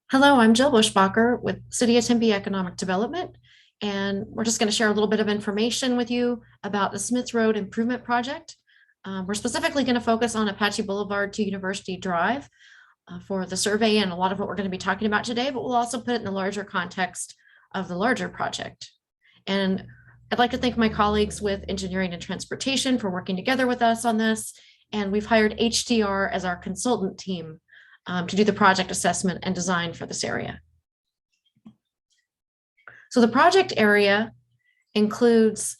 Hello, I'm Jill Bushbacher with City of Tempe Economic Development, and we're just going to share a little bit of information with you about the Smith Road Improvement Project. We're specifically going to focus on Apache Boulevard to University Drive for the survey and a lot of what we're going to be talking about today, but we'll also put it in the larger context of the larger project. And I'd like to thank my colleagues with Engineering and Transportation for working together with us on this. And we've hired HDR as our consultant team to do the project assessment and design for this area. So the project area includes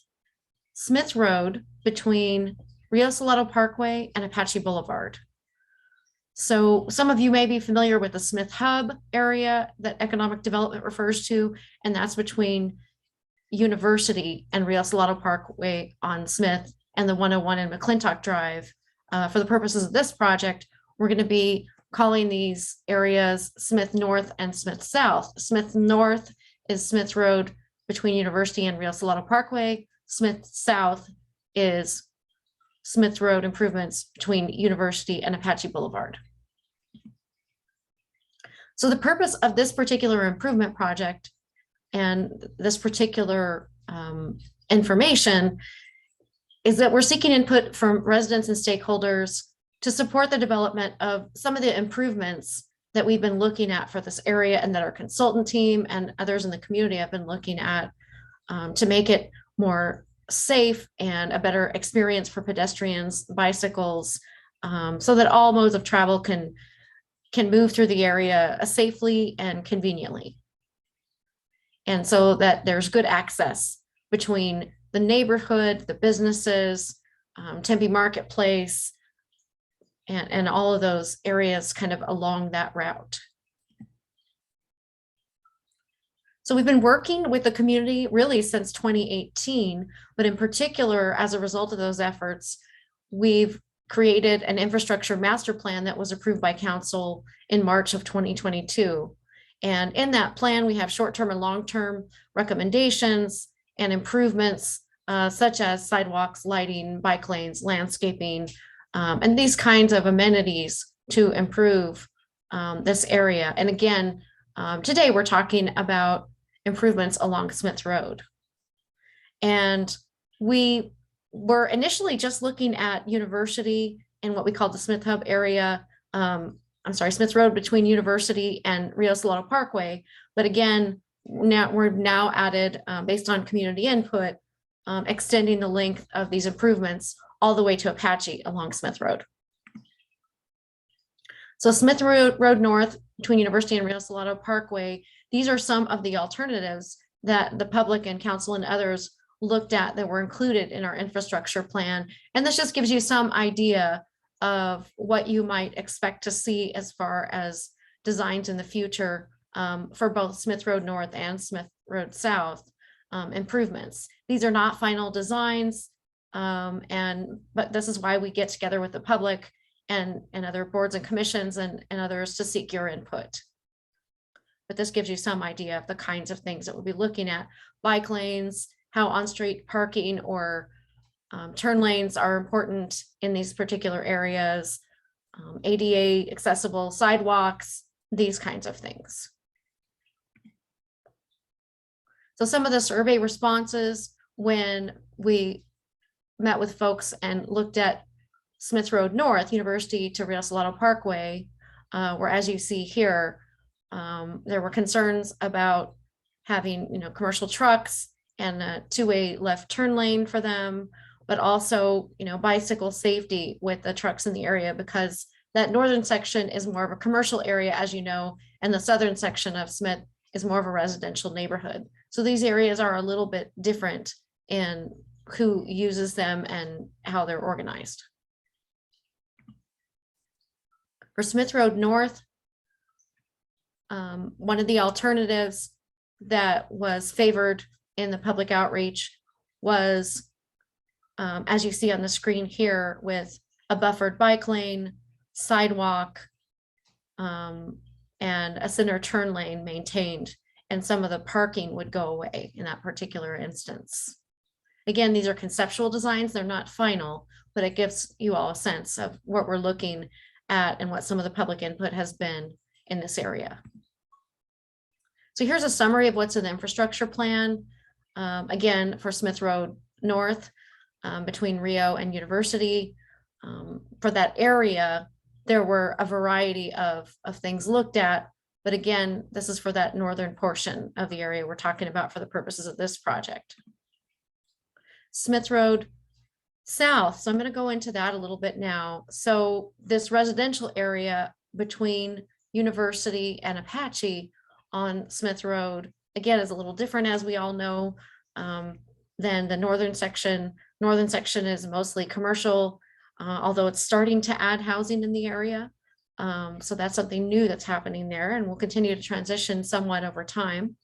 Smith Road between Rio Salado Parkway and Apache Boulevard. So some of you may be familiar with the Smith Hub area that economic development refers to, and that's between University and Rio Salado Parkway on Smith and the 101 and McClintock Drive. For the purposes of this project, we're going to be calling these areas Smith North and Smith South. Smith North is Smith Road between University and Rio Salado Parkway. Smith South is Smith Road improvements between University and Apache Boulevard. So the purpose of this particular improvement project and this particular information is that we're seeking input from residents and stakeholders to support the development of some of the improvements that we've been looking at for this area and that our consultant team and others in the community have been looking at to make it more safe and a better experience for pedestrians, bicycles, so that all modes of travel can move through the area safely and conveniently. And so that there's good access between the neighborhood, the businesses, Tempe Marketplace, and all of those areas kind of along that route. So we've been working with the community really since 2018, but in particular, as a result of those efforts, we've created an infrastructure master plan that was approved by council in March of 2022. And in that plan, we have short-term and long-term recommendations and improvements such as sidewalks, lighting, bike lanes, landscaping, and these kinds of amenities to improve this area. And again, today we're talking about improvements along Smith Road. And we were initially just looking at University and what we call the Smith Hub area. Smith Road between University and Rio Salado Parkway. But again, we're now added, based on community input, extending the length of these improvements all the way to Apache along Smith Road. So Smith Road North between University and Rio Salado Parkway, these are some of the alternatives that the public and council and others looked at that were included in our infrastructure plan. And this just gives you some idea of what you might expect to see as far as designs in the future for both Smith Road North and Smith Road South improvements. These are not final designs. But this is why we get together with the public and other boards and commissions and others to seek your input. But this gives you some idea of the kinds of things that we'll be looking at. Bike lanes, how on-street parking or turn lanes are important in these particular areas, ADA accessible sidewalks, these kinds of things. So some of the survey responses when we met with folks and looked at Smith Road North, University to Rio Salado Parkway, where, as you see here, there were concerns about having, commercial trucks and a two-way left turn lane for them, but also, bicycle safety with the trucks in the area, because that northern section is more of a commercial area, as you know, and the southern section of Smith is more of a residential neighborhood. So these areas are a little bit different in who uses them and how they're organized. For Smith Road North, one of the alternatives that was favored in the public outreach was, as you see on the screen here, with a buffered bike lane, sidewalk, and a center turn lane maintained, and some of the parking would go away in that particular instance. Again, these are conceptual designs, they're not final, but it gives you all a sense of what we're looking at and what some of the public input has been in this area. So here's a summary of what's in the infrastructure plan. Again, for Smith Road North, between Rio and University. For that area, there were a variety of things looked at. But again, this is for that northern portion of the area we're talking about for the purposes of this project. Smith Road South. So I'm going to go into that a little bit now. So this residential area between University and Apache on Smith Road, again, is a little different, as we all know, than the northern section. Northern section is mostly commercial, although it's starting to add housing in the area. So that's something new that's happening there, and will continue to transition somewhat over time.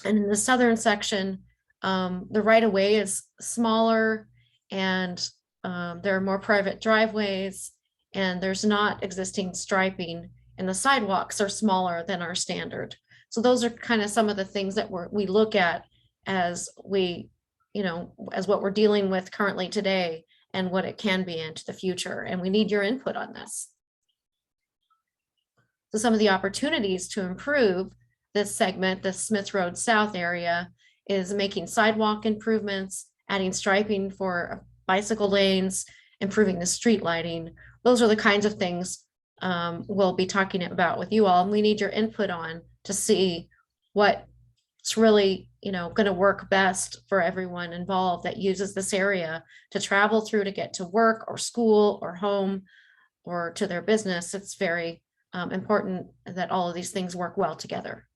And in the southern section, the right-of-way is smaller, and there are more private driveways, and there's not existing striping, and the sidewalks are smaller than our standard. So those are kind of some of the things that we look at as we, as what we're dealing with currently today and what it can be into the future. And we need your input on this. So some of the opportunities to improve this segment, the Smith Road South area, is making sidewalk improvements, adding striping for bicycle lanes, improving the street lighting. Those are the kinds of things we'll be talking about with you all. And we need your input on to see what's really, going to work best for everyone involved that uses this area to travel through to get to work or school or home or to their business. It's very important that all of these things work well together.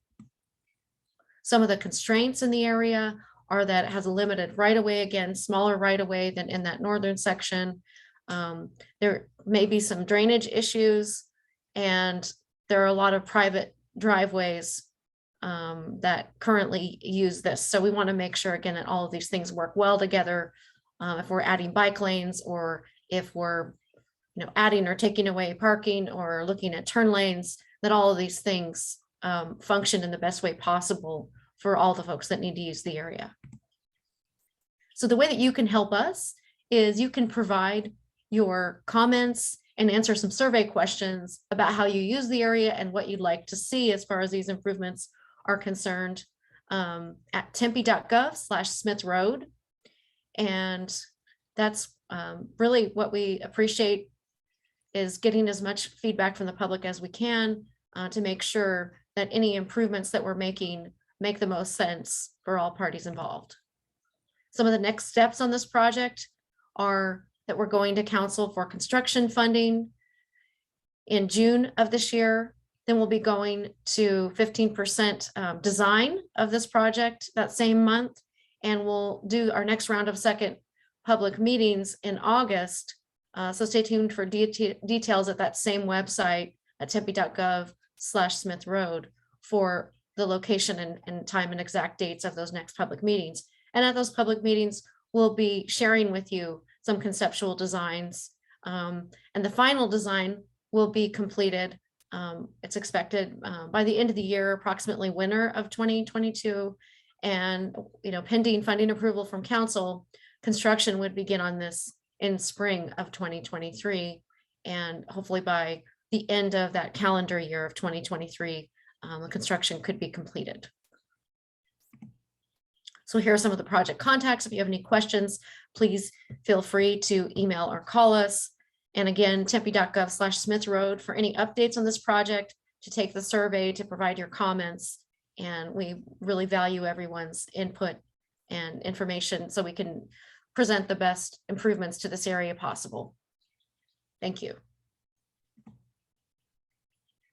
Some of the constraints in the area are that it has a limited right-of-way, again, smaller right-of-way than in that northern section. There may be some drainage issues, and there are a lot of private driveways that currently use this. So we want to make sure, again, that all of these things work well together. If we're adding bike lanes, or if we're adding or taking away parking, or looking at turn lanes, that all of these things function in the best way possible for all the folks that need to use the area. So the way that you can help us is you can provide your comments and answer some survey questions about how you use the area and what you'd like to see as far as these improvements are concerned at tempe.gov/Smith Road. And that's really what we appreciate, is getting as much feedback from the public as we can to make sure that any improvements that we're making make the most sense for all parties involved. Some of the next steps on this project are that we're going to council for construction funding in June of this year. Then we'll be going to 15% design of this project that same month. And we'll do our next round of second public meetings in August. So stay tuned for details at that same website at tempe.gov/Smith Road for the location and time and exact dates of those next public meetings. And at those public meetings, we'll be sharing with you some conceptual designs. And the final design will be completed. It's expected by the end of the year, approximately winter of 2022. And pending funding approval from council, construction would begin on this in spring of 2023. And hopefully by the end of that calendar year of 2023, the construction could be completed. So here are some of the project contacts. If you have any questions, please feel free to email or call us. And again, tempe.gov/Smith Road for any updates on this project, to take the survey, to provide your comments. And we really value everyone's input and information so we can present the best improvements to this area possible. Thank you.